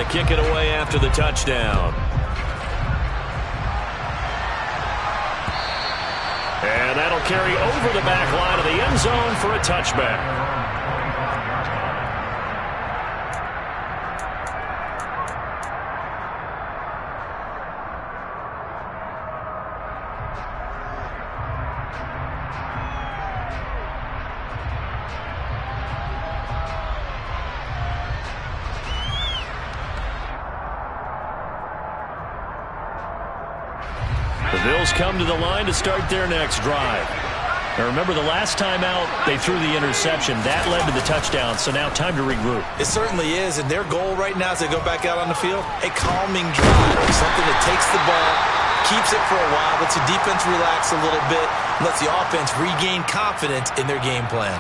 kick it away after the touchdown. And that'll carry over the back line of the end zone for a touchback. The Bills come to the line to start their next drive. Now remember, the last time out, they threw the interception. That led to the touchdown, so now time to regroup. It certainly is, and their goal right now as they go back out on the field, a calming drive, something that takes the ball, keeps it for a while, lets the defense relax a little bit, lets the offense regain confidence in their game plan.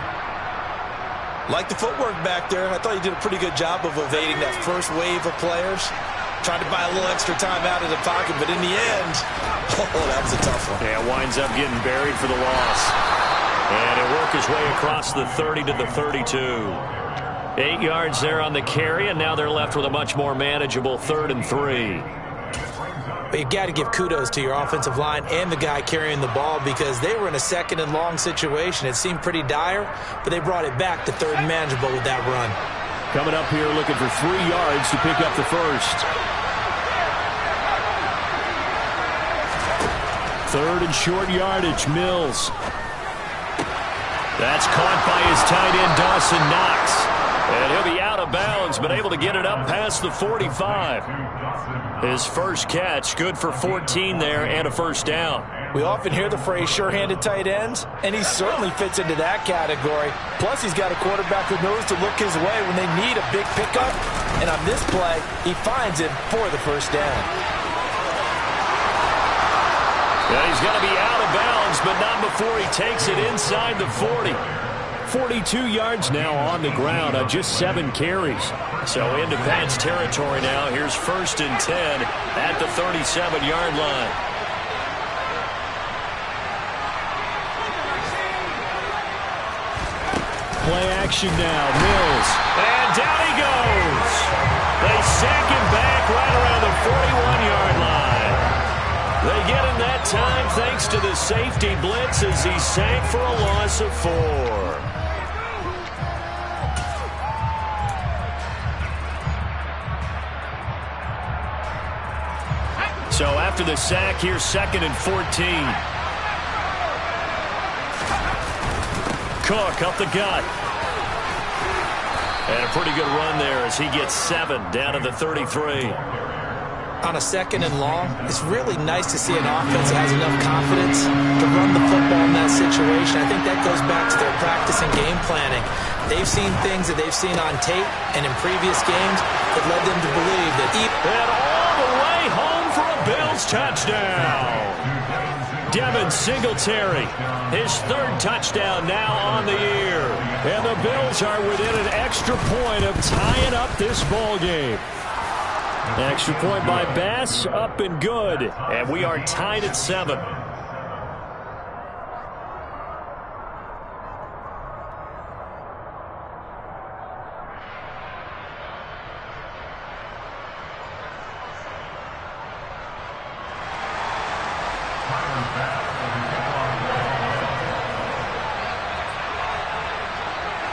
Like the footwork back there, I thought he did a pretty good job of evading that first wave of players. Tried to buy a little extra time out of the pocket, but in the end, that was a tough one. Yeah, winds up getting buried for the loss. And he'll work his way across the 30 to the 32. 8 yards there on the carry, and now they're left with a much more manageable 3rd and 3. But you've got to give kudos to your offensive line and the guy carrying the ball because they were in a 2nd and long situation. It seemed pretty dire, but they brought it back to 3rd and manageable with that run. Coming up here looking for 3 yards to pick up the first. 3rd and short yardage, Mills. That's caught by his tight end, Dawson Knox. And he'll be out of bounds, but able to get it up past the 45. His first catch, good for 14 there and a first down. We often hear the phrase sure-handed tight ends, and he certainly fits into that category. Plus, he's got a quarterback who knows to look his way when they need a big pickup. And on this play, he finds it for the first down. Yeah, he's going to be out of bounds, but not before he takes it inside the 40. 42 yards now on the ground on just 7 carries. So into Pats territory now. Here's 1st and 10 at the 37-yard line. Play action now. Mills. And down he goes. They sack him back right around the 41-yard line. They get him that time thanks to the safety blitz as he sank for a loss of 4. So after the sack, here's 2nd and 14. Cook up the gut. And a pretty good run there as he gets 7 down to the 33. On a 2nd and long, it's really nice to see an offense that has enough confidence to run the football in that situation. I think that goes back to their practice and game planning. They've seen things that they've seen on tape and in previous games that led them to believe that and all the way home for a Bills touchdown. Devin Singletary, his 3rd touchdown now on the year. And the Bills are within an extra point of tying up this ball game. Extra point by Bass, up and good. And we are tied at 7.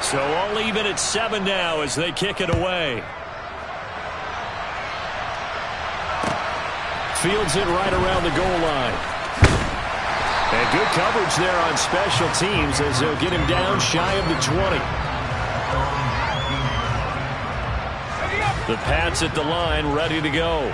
So all even at 7 now as they kick it away. Fields it right around the goal line. And good coverage there on special teams as they'll get him down shy of the 20. The Pats at the line ready to go.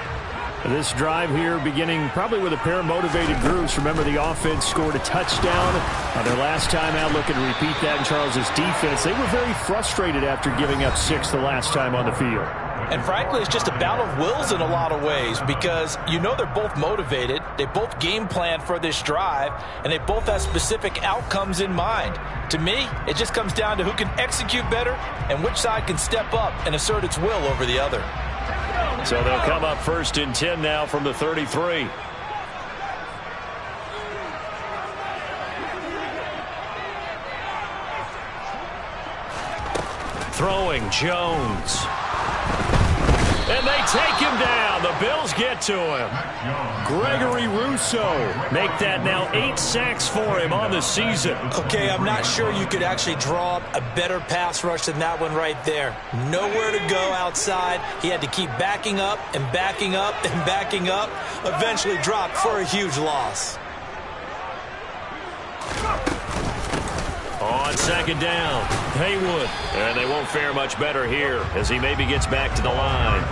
This drive here beginning probably with a pair of motivated groups. Remember, the offense scored a touchdown on their last time out. Looking to repeat that in Charles's defense. They were very frustrated after giving up 6 the last time on the field. And frankly, it's just a battle of wills in a lot of ways because you know they're both motivated. They both game plan for this drive, and they both have specific outcomes in mind. To me, it just comes down to who can execute better and which side can step up and assert its will over the other. So they'll come up 1st and 10 now from the 33. Throwing Jones. And they take get to him. Gregory Rousseau make that now 8 sacks for him on the season. Okay, I'm not sure you could actually draw up a better pass rush than that one right there. Nowhere to go outside. He had to keep backing up and backing up and backing up. Eventually dropped for a huge loss. On second down, Haywood. And they won't fare much better here as he maybe gets back to the line.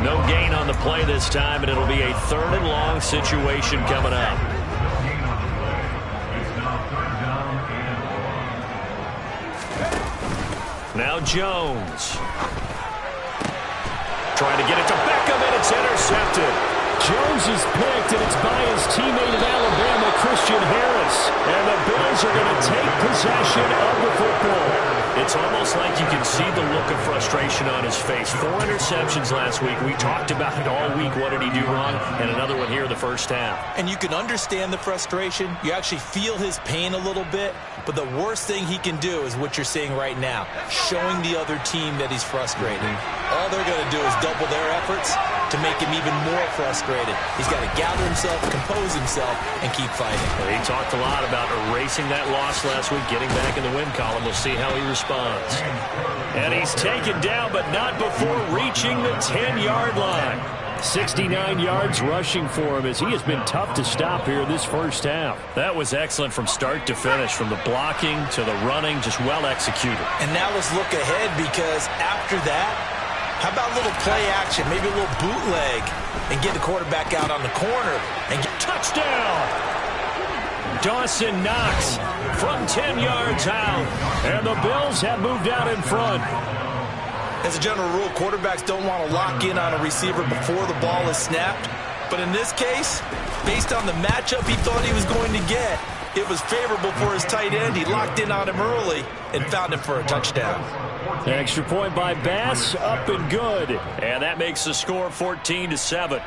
No gain on the play this time, and it'll be a 3rd and long situation coming up. Now Jones. Trying to get it to Beckham, and it's intercepted. Jones is picked, and it's by his teammate of Alabama, Christian Harris. And the Bills are going to take possession of the football. It's almost like you can see the look of frustration on his face. 4 interceptions last week. We talked about it all week. What did he do wrong? And another one here in the first half. And you can understand the frustration. You actually feel his pain a little bit. But the worst thing he can do is what you're seeing right now, showing the other team that he's frustrated. All they're going to do is double their efforts to make him even more frustrated. He's got to gather himself, compose himself, and keep fighting. He talked a lot about erasing that loss last week, getting back in the win column. We'll see how he responds. And he's taken down, but not before reaching the 10-yard line. 69 yards rushing for him as he has been tough to stop here this first half. That was excellent from start to finish, from the blocking to the running, just well executed. And now let's look ahead, because after that, how about a little play action, maybe a little bootleg, and get the quarterback out on the corner and get touchdown. Dawson Knox from 10 yards out, and the Bills have moved out in front. As a general rule, quarterbacks don't want to lock in on a receiver before the ball is snapped. But in this case, based on the matchup he thought he was going to get, it was favorable for his tight end. He locked in on him early and found him for a touchdown. An extra point by Bass, up and good. And that makes the score 14-7.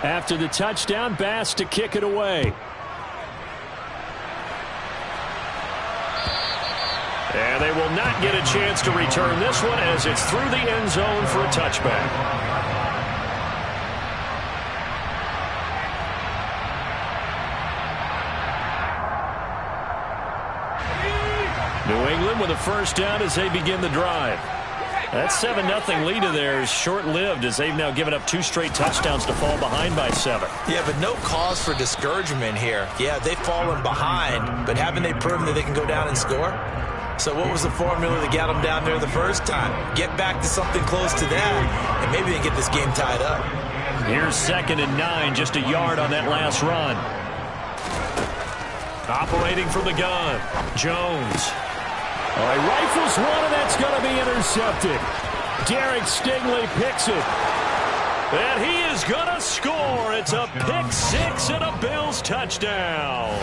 After the touchdown, Bass to kick it away. And they will not get a chance to return this one as it's through the end zone for a touchback. New England with a first down as they begin the drive. That 7-0 lead of theirs short-lived as they've now given up 2 straight touchdowns to fall behind by 7. Yeah, but no cause for discouragement here. Yeah, they've fallen behind, but haven't they proven that they can go down and score? So what was the formula that got them down there the first time? Get back to something close to that, and maybe they get this game tied up. Here's 2nd and 9, just a yard on that last run. Operating from the gun, Jones. All right, rifles one, and that's going to be intercepted. Derek Stingley picks it. And he is going to score. It's a pick 6 and a Bills touchdown.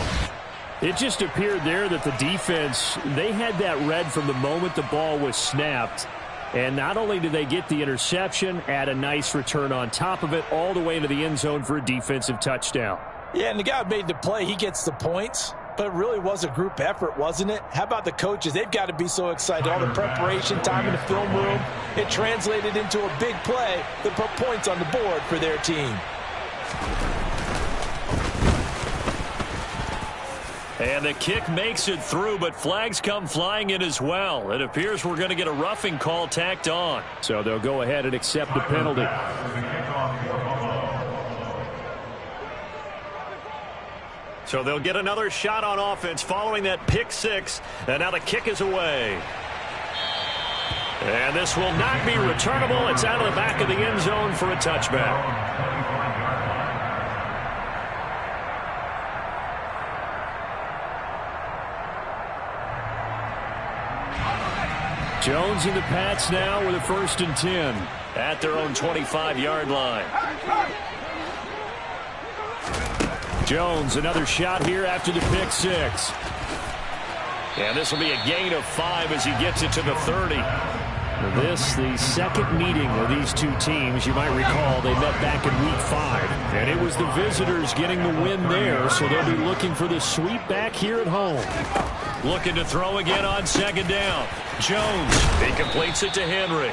It just appeared there that the defense, they had that read from the moment the ball was snapped. And not only did they get the interception, add a nice return on top of it, all the way into the end zone for a defensive touchdown. Yeah, and the guy who made the play, he gets the points. But it really was a group effort, wasn't it? How about the coaches? They've got to be so excited. All the preparation time in the film room, it translated into a big play that put points on the board for their team. And the kick makes it through, but flags come flying in as well. It appears we're going to get a roughing call tacked on. So they'll go ahead and accept the penalty. So they'll get another shot on offense following that pick 6. And now the kick is away. And this will not be returnable. It's out of the back of the end zone for a touchback. Jones and the Pats now with a 1st and 10 at their own 25-yard line. Jones, another shot here after the pick 6. And this will be a gain of 5 as he gets it to the 30. This, the second meeting of these two teams. You might recall they met back in Week 5. And it was the visitors getting the win there, so they'll be looking for the sweep back here at home. Looking to throw again on second down. Jones, he completes it to Henry.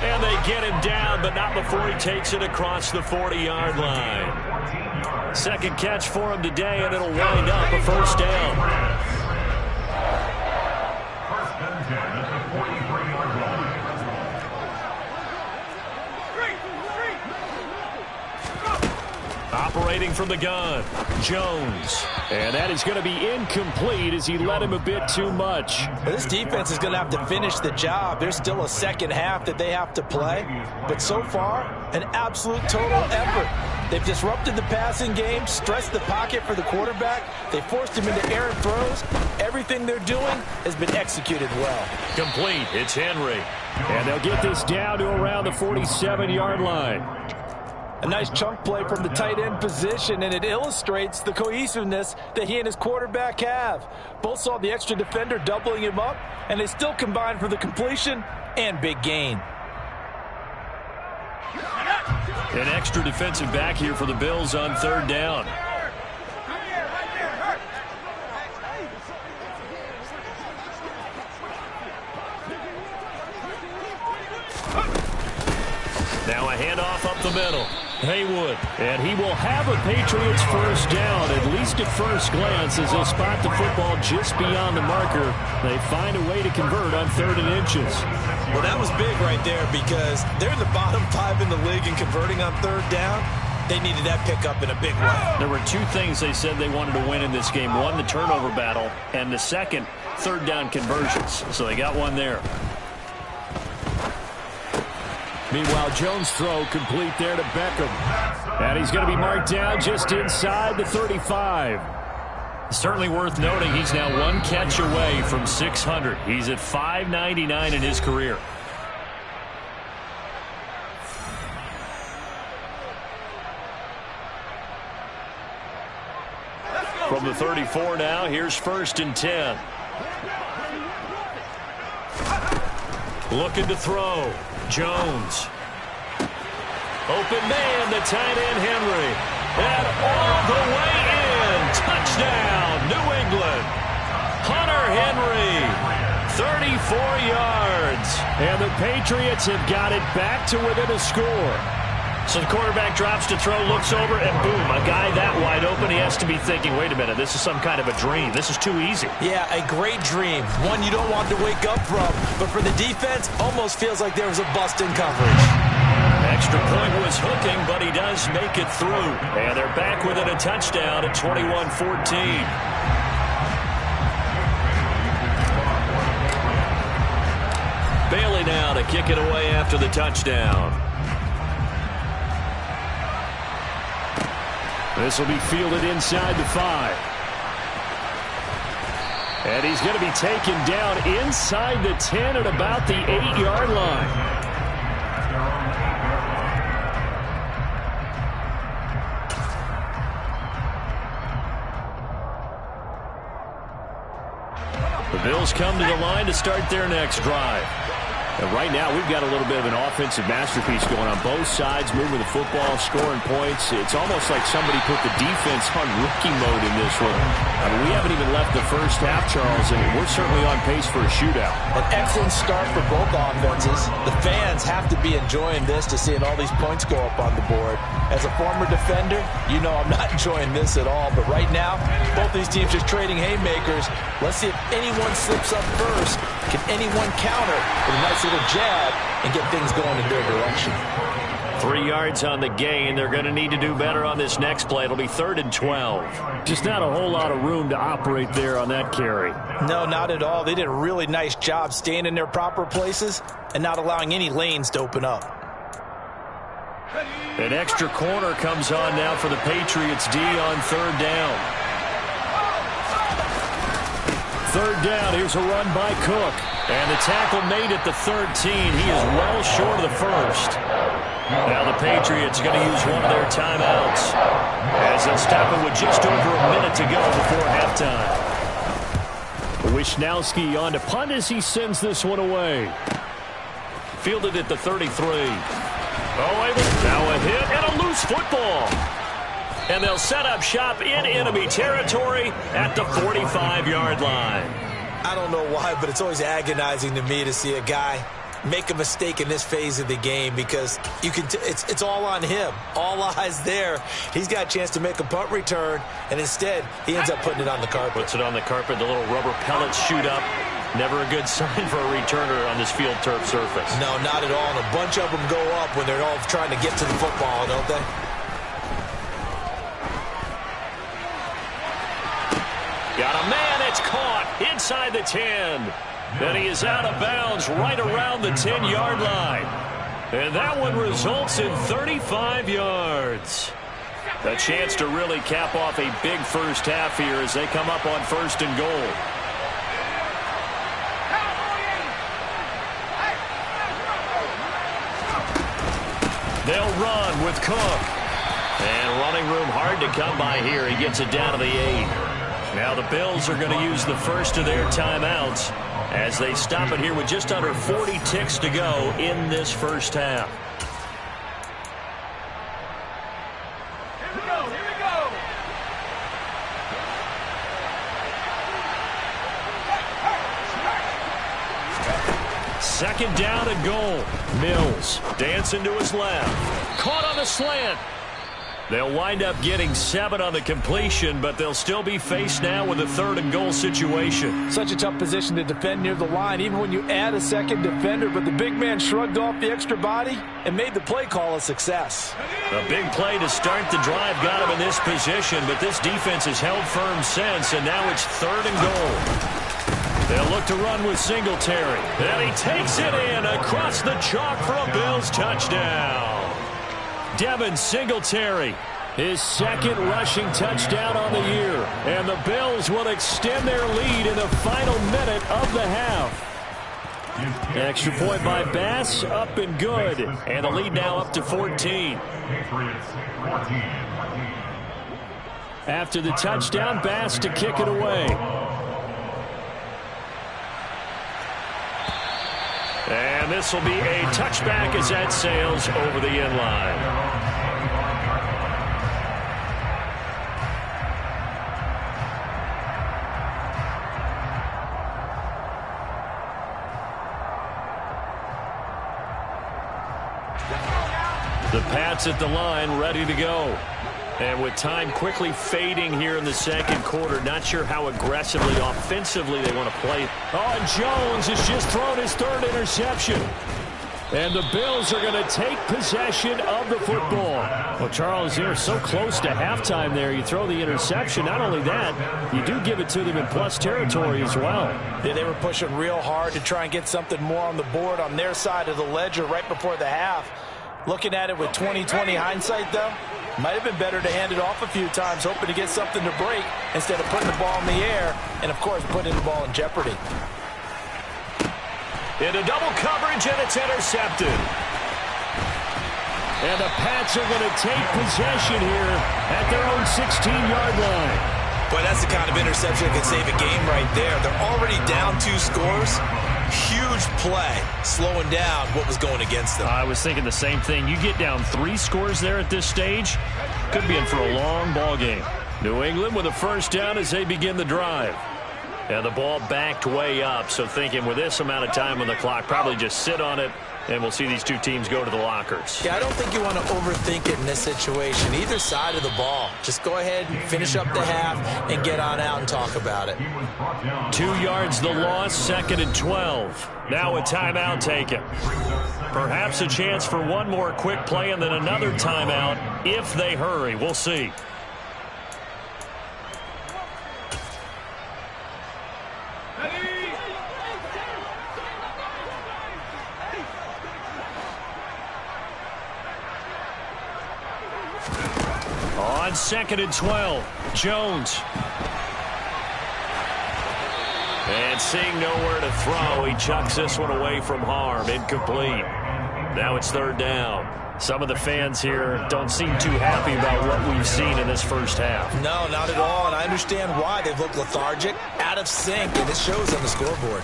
And they get him down, but not before he takes it across the 40-yard line. Second catch for him today, and it'll wind up a first down. Operating from the gun, Jones. And that is going to be incomplete as he led him a bit too much. Well, this defense is going to have to finish the job. There's still a second half that they have to play. But so far, an absolute total effort. They've disrupted the passing game, stressed the pocket for the quarterback. They forced him into errant throws. Everything they're doing has been executed well. Complete. It's Henry. And they'll get this down to around the 47-yard line. A nice chunk play from the tight end position, and it illustrates the cohesiveness that he and his quarterback have. Both saw the extra defender doubling him up, and they still combined for the completion and big gain. An extra defensive back here for the Bills on third down. Now a handoff up the middle. Haywood, and he will have a Patriots first down, at least at first glance, as they'll spot the football just beyond the marker. They find a way to convert on 3rd and inches. Well, that was big right there because they're in the bottom 5 in the league in converting on 3rd down. They needed that pickup in a big way. There were two things they said they wanted to win in this game. One, the turnover battle, and the second, 3rd down conversions. So they got one there. Meanwhile, Jones' throw complete there to Beckham. And he's going to be marked down just inside the 35. Certainly worth noting he's now one catch away from 600. He's at 599 in his career. From the 34 now, here's 1st and 10. Looking to throw. Jones. Open man, the tight end Henry. And all the way in. Touchdown, New England. Hunter Henry, 34 yards. And the Patriots have got it back to within a score. So the quarterback drops to throw, looks over, and boom, a guy that wide open, he has to be thinking, wait a minute, this is some kind of a dream. This is too easy. Yeah, a great dream. One you don't want to wake up from. But for the defense, almost feels like there was a bust in coverage. Extra point was hooking, but he does make it through. And they're back within a touchdown at 21-14. Bailey now to kick it away after the touchdown. This will be fielded inside the 5. And he's going to be taken down inside the 10 at about the 8-yard line. The Bills come to the line to start their next drive. And right now, we've got a little bit of an offensive masterpiece going on both sides, moving the football, scoring points. It's almost like somebody put the defense on rookie mode in this one. I mean, we haven't even left the first half, Charles, and we're certainly on pace for a shootout. An excellent start for both offenses. The fans have to be enjoying this to seeing all these points go up on the board. As a former defender, you know I'm not enjoying this at all. But right now, both these teams just trading haymakers. Let's see if anyone slips up first. Can anyone counter with a nice little jab and get things going in their direction? 3 yards on the gain. They're going to need to do better on this next play. It'll be 3rd and 12. Just not a whole lot of room to operate there on that carry. No, not at all. They did a really nice job staying in their proper places and not allowing any lanes to open up. An extra corner comes on now for the Patriots D on 3rd down. 3rd down, here's a run by Cook. And the tackle made at the 13. He is well short of the first. Now the Patriots are going to use one of their timeouts as they'll stop it with just over a minute to go before halftime. We Wishnowski on to punt as he sends this one away. Fielded at the 33. Now a hit and a loose football. And they'll set up shop in enemy territory at the 45-yard line. I don't know why, but it's always agonizing to me to see a guy make a mistake in this phase of the game because you can it's all on him. All eyes there. He's got a chance to make a punt return, and instead he ends up putting it on the carpet. Puts it on the carpet. The little rubber pellets shoot up. Never a good sign for a returner on this field turf surface. No, not at all. And a bunch of them go up when they're all trying to get to the football, don't they? Got a man. It's caught inside the 10. And he is out of bounds right around the 10-yard line. And that one results in 35 yards. A chance to really cap off a big first half here as they come up on 1st and goal. They'll run with Cook. And running room hard to come by here. He gets it down to the 8. Now the Bills are going to use the first of their timeouts as they stop it here with just under 40 ticks to go in this first half. Here we go, here we go. Second down and goal. Mills dancing to his left. Caught on the slant. They'll wind up getting 7 on the completion, but they'll still be faced now with a 3rd and goal situation. Such a tough position to defend near the line, even when you add a second defender, but the big man shrugged off the extra body and made the play call a success. A big play to start the drive got him in this position, but this defense has held firm since, and now it's 3rd and goal. They'll look to run with Singletary. And he takes it in across the chalk for a Bills touchdown. Devin Singletary, his 2nd rushing touchdown on the year. And the Bills will extend their lead in the final minute of the half. Extra point by Bass, up and good. And the lead now up to 14. After the touchdown, Bass to kick it away. And this will be a touchback as that sails over the end line. The Pats at the line, ready to go. And with time quickly fading here in the 2nd quarter, not sure how aggressively, offensively they want to play. Oh, and Jones has just thrown his 3rd interception. And the Bills are going to take possession of the football. Well, Charles, they're so close to halftime there. You throw the interception. Not only that, you do give it to them in plus territory as well. Yeah, they were pushing real hard to try and get something more on the board on their side of the ledger right before the half. Looking at it with 20/20 hindsight, though, might have been better to hand it off a few times, hoping to get something to break instead of putting the ball in the air and, of course, putting the ball in jeopardy. Into double coverage, and it's intercepted. And the Pats are going to take possession here at their own 16-yard line. Boy, that's the kind of interception that could save a game right there. They're already down 2 scores. Huge play, slowing down what was going against them. I was thinking the same thing. You get down 3 scores there at this stage, could be in for a long ball game. New England with a first down as they begin the drive. And the ball backed way up, so thinking with this amount of time on the clock, probably just sit on it, and we'll see these two teams go to the lockers. Yeah, I don't think you want to overthink it in this situation. Either side of the ball. Just go ahead and finish up the half and get on out and talk about it. 2 yards the loss, 2nd and 12. Now a timeout taken. Perhaps a chance for one more quick play and then another timeout if they hurry. We'll see. On 2nd and 12, Jones. And seeing nowhere to throw, he chucks this one away from harm. Incomplete. Now it's 3rd down. Some of the fans here don't seem too happy about what we've seen in this first half. No, not at all, and I understand why. They've looked lethargic, out of sync, and it shows on the scoreboard.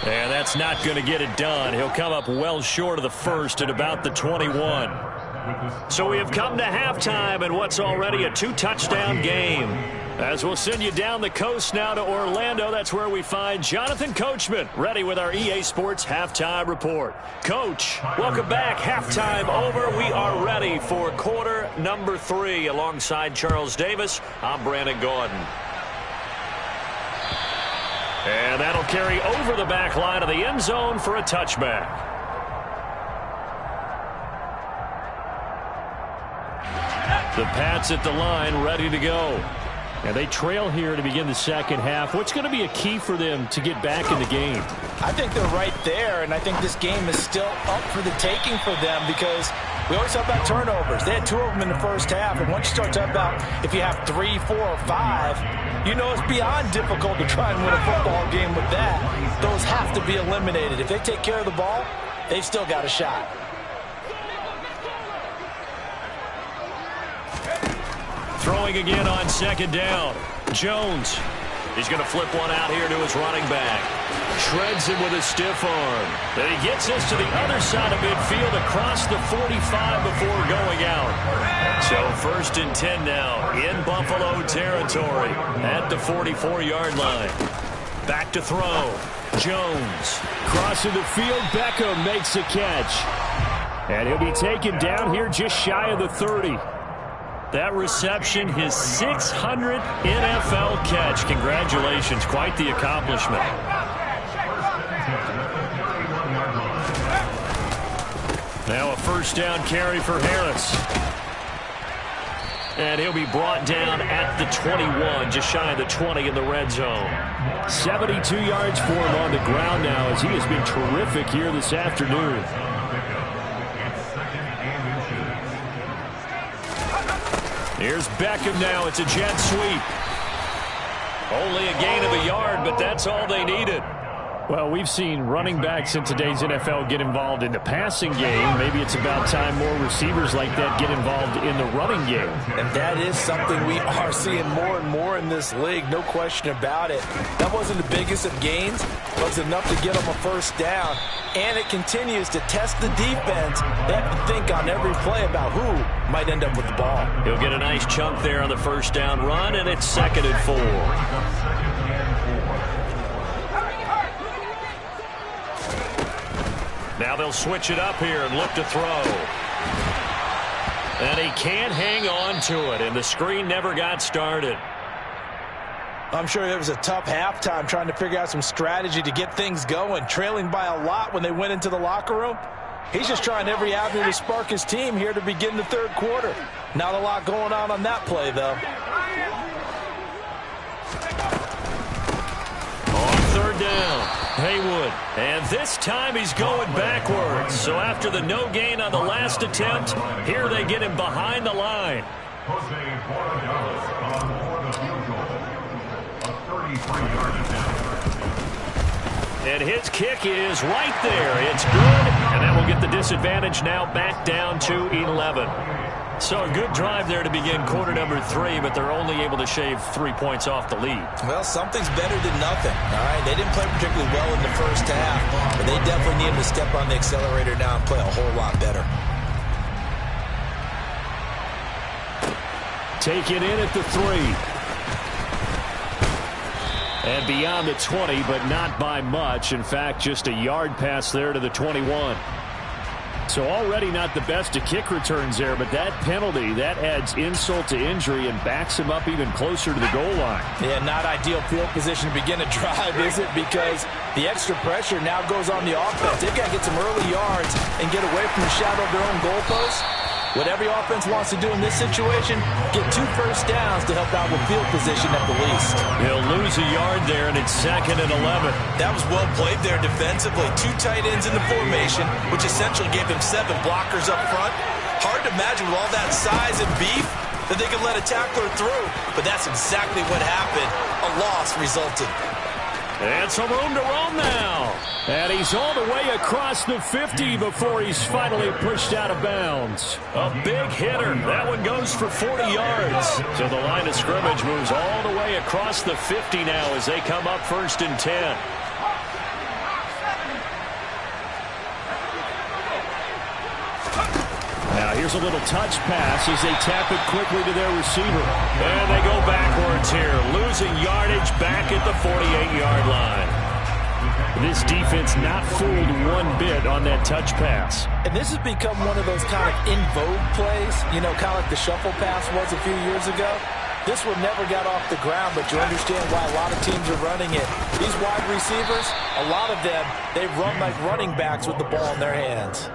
And that's not going to get it done. He'll come up well short of the first at about the 21. So we have come to halftime in what's already a 2-touchdown game. As we'll send you down the coast now to Orlando, that's where we find Jonathan Coachman, ready with our EA Sports Halftime Report. Coach, welcome back. Halftime over. We are ready for quarter number 3. Alongside Charles Davis, I'm Brandon Gordon. And that'll carry over the back line of the end zone for a touchback. The Pats at the line, ready to go. And they trail here to begin the second half. What's going to be a key for them to get back in the game? I think they're right there, and I think this game is still up for the taking for them because we always talk about turnovers. They had 2 of them in the first half, and once you start talking about if you have 3, 4, or 5, you know it's beyond difficult to try and win a football game with that. Those have to be eliminated. If they take care of the ball, they've still got a shot. Throwing again on second down. Jones. He's going to flip one out here to his running back. Shreds him with a stiff arm. Then he gets this to the other side of midfield across the 45 before going out. So 1st and 10 now in Buffalo territory at the 44-yard line. Back to throw. Jones. Crossing the field. Beckham makes a catch. And he'll be taken down here just shy of the 30. That reception, his 600th NFL catch. Congratulations. Quite the accomplishment. Now a first down carry for Harris. And he'll be brought down at the 21, just shy of the 20 in the red zone. 72 yards for him on the ground now as he has been terrific here this afternoon. Here's Beckham now. It's a jet sweep. Only a gain of a yard, but that's all they needed. Well, we've seen running backs in today's NFL get involved in the passing game. Maybe it's about time more receivers like that get involved in the running game. And that is something we are seeing more and more in this league, no question about it. That wasn't the biggest of gains, but it was enough to get them a first down. And it continues to test the defense. They have to think on every play about who might end up with the ball. He'll get a nice chunk there on the first down run, and it's 2nd and 4. Now they'll switch it up here and look to throw. And he can't hang on to it, and the screen never got started. I'm sure it was a tough halftime trying to figure out some strategy to get things going, trailing by a lot when they went into the locker room. He's just trying every avenue to spark his team here to begin the third quarter. Not a lot going on that play, though. On 3rd down, Haywood. And this time he's going backwards. So after the no gain on the last attempt, here they get him behind the line. And his kick is right there. It's good, and that will get the disadvantage now back down to 11. So a good drive there to begin quarter number 3, but they're only able to shave 3 points off the lead. Well, something's better than nothing. All right, they didn't play particularly well in the first half, but they definitely need him to step on the accelerator now and play a whole lot better. Take it in at the 3. And beyond the 20, but not by much. In fact, just a yard pass there to the 21. So already not the best of kick returns there, but that penalty, that adds insult to injury and backs him up even closer to the goal line. Yeah, not ideal field position to begin a drive, is it? Because the extra pressure now goes on the offense. They've got to get some early yards and get away from the shadow of their own goalposts. What every offense wants to do in this situation, get 2 first downs to help out with field position at the least. He'll lose a yard there, and it's 2nd and 11. That was well played there defensively. 2 tight ends in the formation, which essentially gave him 7 blockers up front. Hard to imagine with all that size and beef that they could let a tackler through, but that's exactly what happened. A loss resulted. And some room to roam now. And he's all the way across the 50 before he's finally pushed out of bounds. A big hitter. That one goes for 40 yards. So the line of scrimmage moves all the way across the 50 now as they come up 1st and 10. Now here's a little touch pass as they tap it quickly to their receiver. And they go backwards here, losing yardage back at the 48-yard line. This defense not fooled one bit on that touch pass. And this has become one of those kind of in vogue plays, you know, kind of like the shuffle pass was a few years ago. This one never got off the ground, but you understand why a lot of teams are running it. These wide receivers, a lot of them, they run like running backs with the ball in their hands.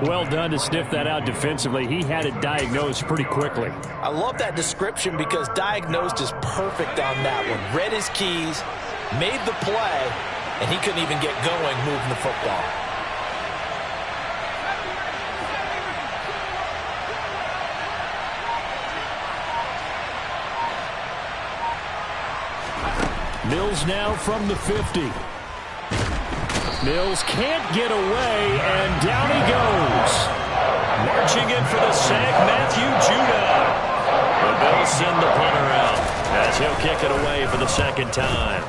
Well done to sniff that out defensively. He had it diagnosed pretty quickly. I love that description because diagnosed is perfect on that one. Read his keys, made the play, and he couldn't even get going moving the football. Mills now from the 50. Mills can't get away, and down he goes. Marching in for the sack, Matthew Judah. The Bills send the punter out as he'll kick it away for the 2nd time.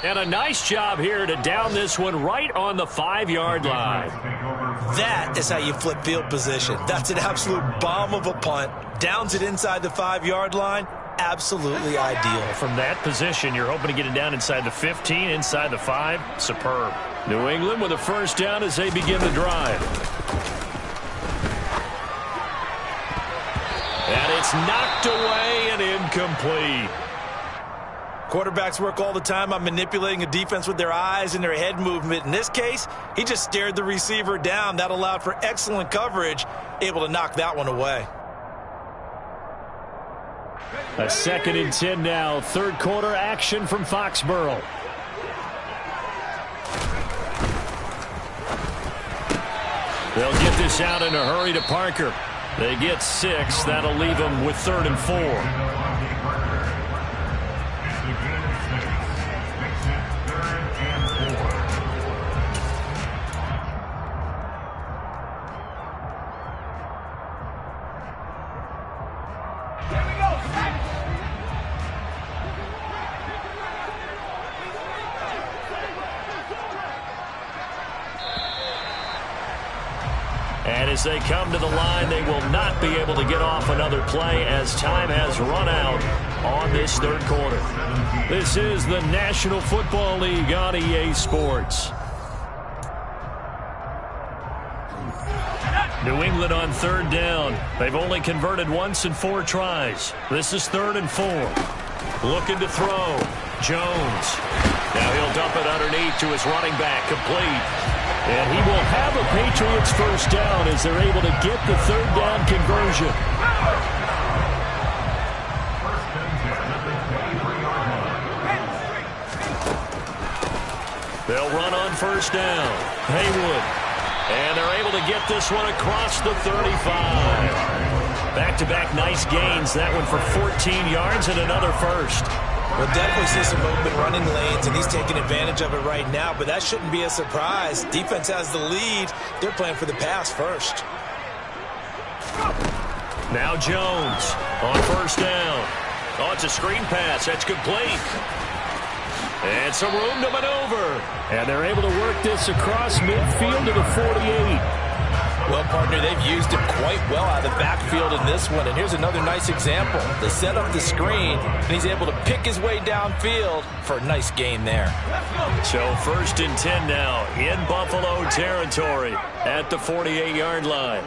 And a nice job here to down this one right on the 5-yard line. That is how you flip field position. That's an absolute bomb of a punt. Downs it inside the 5-yard line. Absolutely ideal. From that position, you're hoping to get it down inside the 15, inside the 5. Superb. New England with a 1st down as they begin the drive. And it's knocked away and incomplete. Quarterbacks work all the time on manipulating a defense with their eyes and their head movement. In this case, he just stared the receiver down. That allowed for excellent coverage, able to knock that one away. A 2nd and 10 now. 3rd quarter action from Foxborough. They'll get this out in a hurry to Parker. They get 6. That'll leave them with 3rd and 4. And as they come to the line, they will not be able to get off another play as time has run out on this 3rd quarter. This is the National Football League on EA Sports. New England on 3rd down. They've only converted once in 4 tries. This is 3rd and 4. Looking to throw. Jones. Now he'll dump it underneath to his running back. Complete. And he will have a Patriots 1st down as they're able to get the 3rd down conversion. They'll run on 1st down. Haywood. And they're able to get this one across the 35. Back-to-back nice gains. That one for 14 yards and another 1st. We'll definitely see some open running lanes, and he's taking advantage of it right now, but that shouldn't be a surprise. Defense has the lead. They're playing for the pass first. Now Jones on 1st down. Oh, it's a screen pass. That's complete. And some room to maneuver. And they're able to work this across midfield to the 48. Well, partner, they've used him quite well out of the backfield in this one. And here's another nice example. They set up the screen, and he's able to pick his way downfield for a nice gain there. So 1st and 10 now in Buffalo territory at the 48-yard line.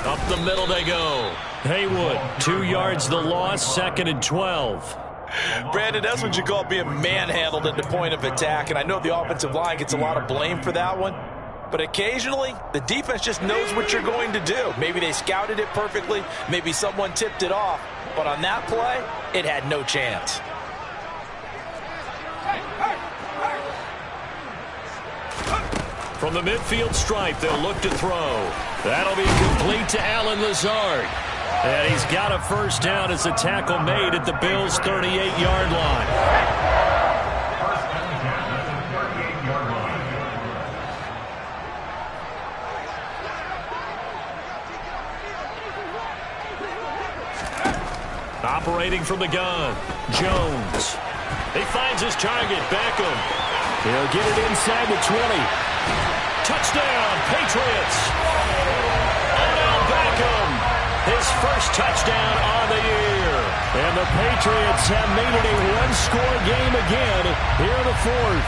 Up the middle they go. Haywood, 2 yards the loss, 2nd and 12. Brandon, that's what you call being manhandled at the point of attack, and I know the offensive line gets a lot of blame for that one, but occasionally the defense just knows what you're going to do. Maybe they scouted it perfectly, maybe someone tipped it off, but on that play, it had no chance. From the midfield stripe, they'll look to throw. That'll be complete to Allen Lazard. And he's got a first down as a tackle made at the Bills' 38-yard line. Operating from the gun, Jones. He finds his target, Beckham. He'll get it inside the 20. Touchdown, Patriots. Odell Beckham, his first touchdown on the year. And the Patriots have made it a one-score game again here in the fourth.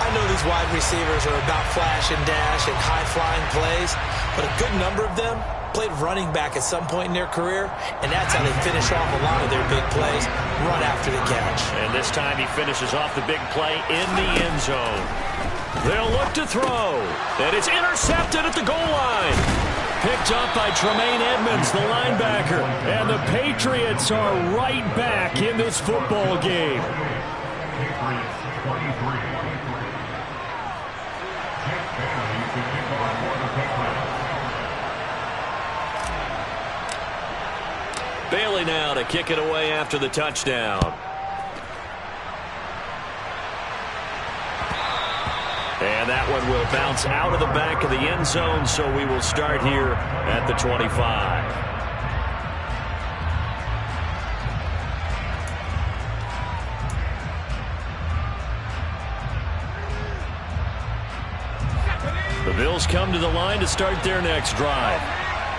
I know these wide receivers are about flash and dash and high-flying plays, but a good number of them played running back at some point in their career, and that's how they finish off a lot of their big plays, run after the catch. And this time he finishes off the big play in the end zone. They'll look to throw, and it's intercepted at the goal line. Picked up by Tremaine Edmonds, the linebacker, and the Patriots are right back in this football game. Bailey now to kick it away after the touchdown. And that one will bounce out of the back of the end zone, so we will start here at the 25. The Bills come to the line to start their next drive.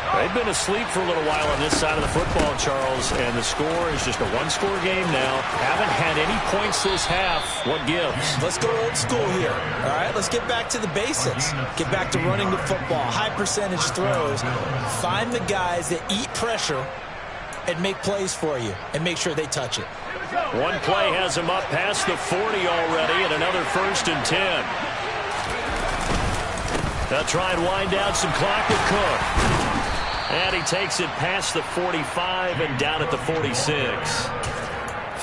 They've been asleep for a little while on this side of the football, Charles, and the score is just a one-score game now. Haven't had any points this half. What gives? Let's go old school here. All right, let's get back to the basics. Get back to running the football, high percentage throws. Find the guys that eat pressure and make plays for you and make sure they touch it. One play has him up past the 40 already, and another 1st and 10. They'll try and wind down some clock with Cook. And he takes it past the 45 and down at the 46.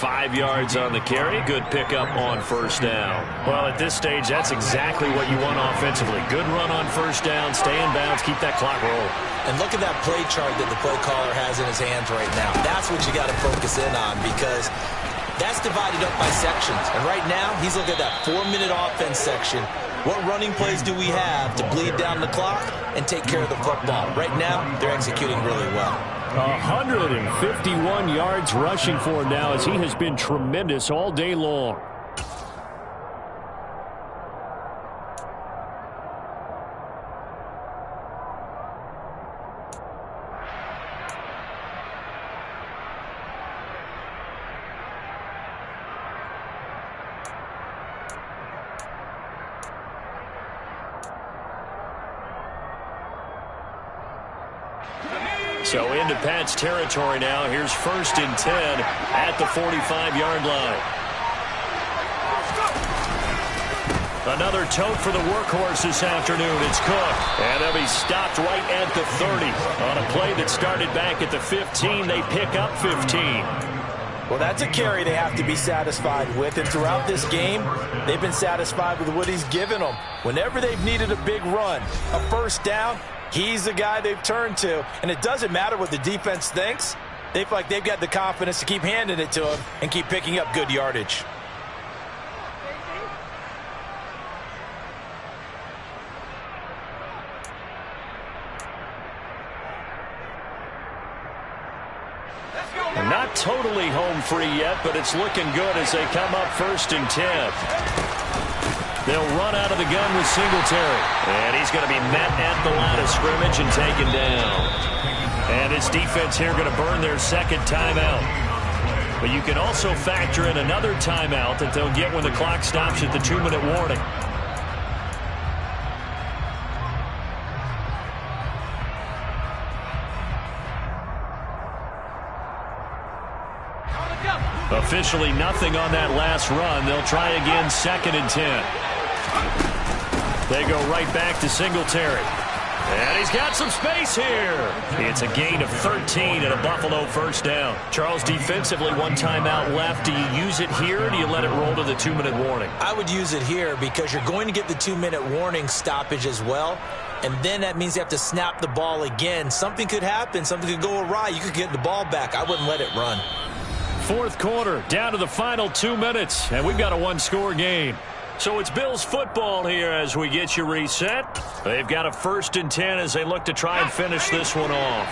5 yards on the carry. Good pickup on first down. Well, at this stage, that's exactly what you want offensively. Good run on first down. Stay in bounds. Keep that clock rolling. And look at that play chart that the play caller has in his hands right now. That's what you got to focus in on, because that's divided up by sections. And right now, he's looking at that 4-minute offense section. What running plays do we have to bleed down the clock and take care of the football? Right now, they're executing really well. 151 yards rushing for him now, as he has been tremendous all day long. So into Pat's territory now. Here's 1st and 10 at the 45-yard line. Another tote for the workhorse this afternoon. It's Cook. And they'll be stopped right at the 30. On a play that started back at the 15, they pick up 15. Well, that's a carry they have to be satisfied with. And throughout this game, they've been satisfied with what he's given them. Whenever they've needed a big run, a first down, he's the guy they've turned to. And it doesn't matter what the defense thinks. They feel like they've got the confidence to keep handing it to him and keep picking up good yardage. Not totally home free yet, but it's looking good as they come up 1st and 10. They'll run out of the gun with Singletary. And he's going to be met at the line of scrimmage and taken down. And his defense here going to burn their second timeout. But you can also factor in another timeout that they'll get when the clock stops at the 2-minute warning. Officially nothing on that last run. They'll try again 2nd and 10. They go right back to Singletary. And he's got some space here. It's a gain of 13 and a Buffalo first down. Charles, defensively, one timeout left. Do you use it here or do you let it roll to the 2-minute warning? I would use it here because you're going to get the 2-minute warning stoppage as well. And then that means you have to snap the ball again. Something could happen. Something could go awry. You could get the ball back. I wouldn't let it run. Fourth quarter, down to the final 2 minutes, and we've got a one-score game. So it's Bills football here as we get you reset. They've got a 1st and 10 as they look to try and finish this one off.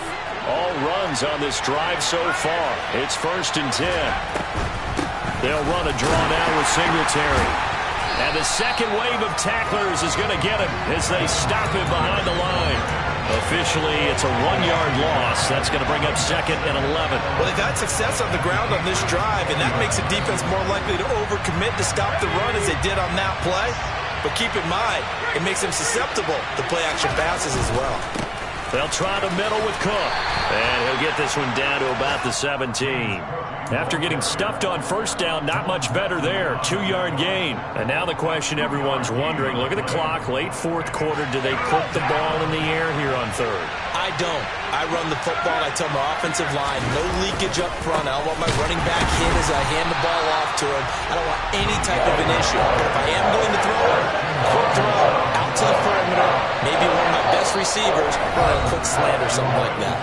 All runs on this drive so far. It's 1st and 10. They'll run a draw now with Singletary. And the second wave of tacklers is going to get him as they stop him behind the line. Officially, it's a 1-yard loss. That's going to bring up 2nd and 11. Well, they've had success on the ground on this drive, and that makes the defense more likely to overcommit to stop the run as they did on that play. But keep in mind, it makes them susceptible to play-action passes as well. They'll try the middle with Cook. And he'll get this one down to about the 17. After getting stuffed on first down, not much better there. 2-yard gain. And now the question everyone's wondering, look at the clock, late fourth quarter. Do they put the ball in the air here on third? I don't. I run the football. I tell my offensive line, no leakage up front. I don't want my running back hit as I hand the ball off to him. I don't want any type of an issue. But if I am going to throw it, quick throw, out to the perimeter, maybe one of my best receivers running a quick slant or something like that.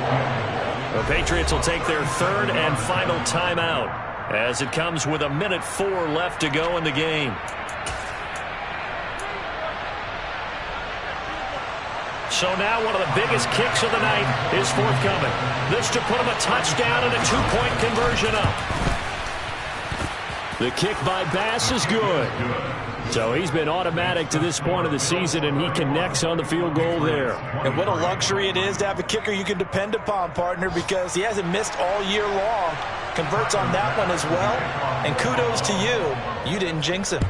The Patriots will take their 3rd and final timeout as it comes with 1:04 left to go in the game. So now one of the biggest kicks of the night is forthcoming. This to put him a touchdown and a 2-point conversion up. The kick by Bass is good. So he's been automatic to this point of the season, and he connects on the field goal there. And what a luxury it is to have a kicker you can depend upon, partner, because he hasn't missed all year long. Converts on that one as well. And kudos to you. You didn't jinx him.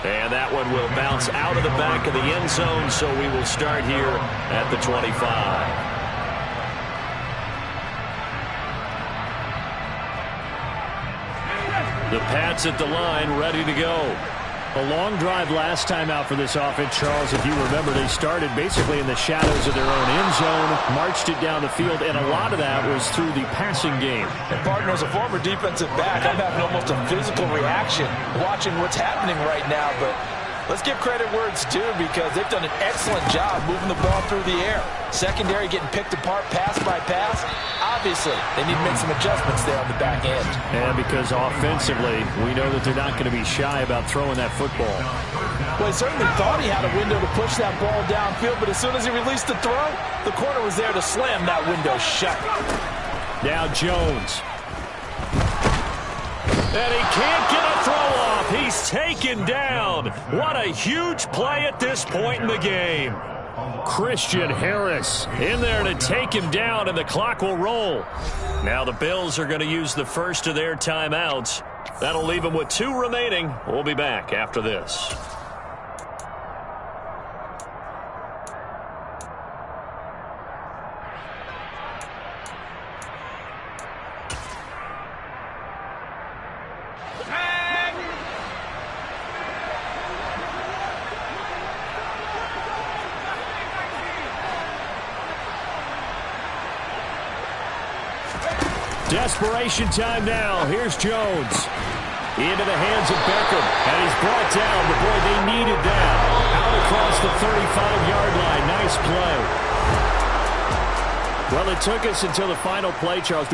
And that one will bounce out of the back of the end zone, so we will start here at the 25. The Pats at the line, ready to go. A long drive last time out for this offense, Charles. If you remember, they started basically in the shadows of their own end zone, marched it down the field, and a lot of that was through the passing game. And partner, as a former defensive back, I'm having almost a physical reaction watching what's happening right now. But let's give credit where it's due because they've done an excellent job moving the ball through the air. Secondary getting picked apart pass by pass. Obviously, they need to make some adjustments there on the back end. And because offensively, we know that they're not going to be shy about throwing that football. Well, he certainly thought he had a window to push that ball downfield, but as soon as he released the throw, the corner was there to slam that window shut. Now Jones. And he can't get a throw off. He's taken down. What a huge play at this point in the game. Christian Harris in there to take him down, and the clock will roll. Now the Bills are going to use the first of their timeouts. That'll leave them with 2 remaining. We'll be back after this. Desperation time now. Here's Jones. Into the hands of Beckham. And he's brought down. But, boy, they needed that. Out across the 35-yard line. Nice play. Well, it took us until the final play, Charles, to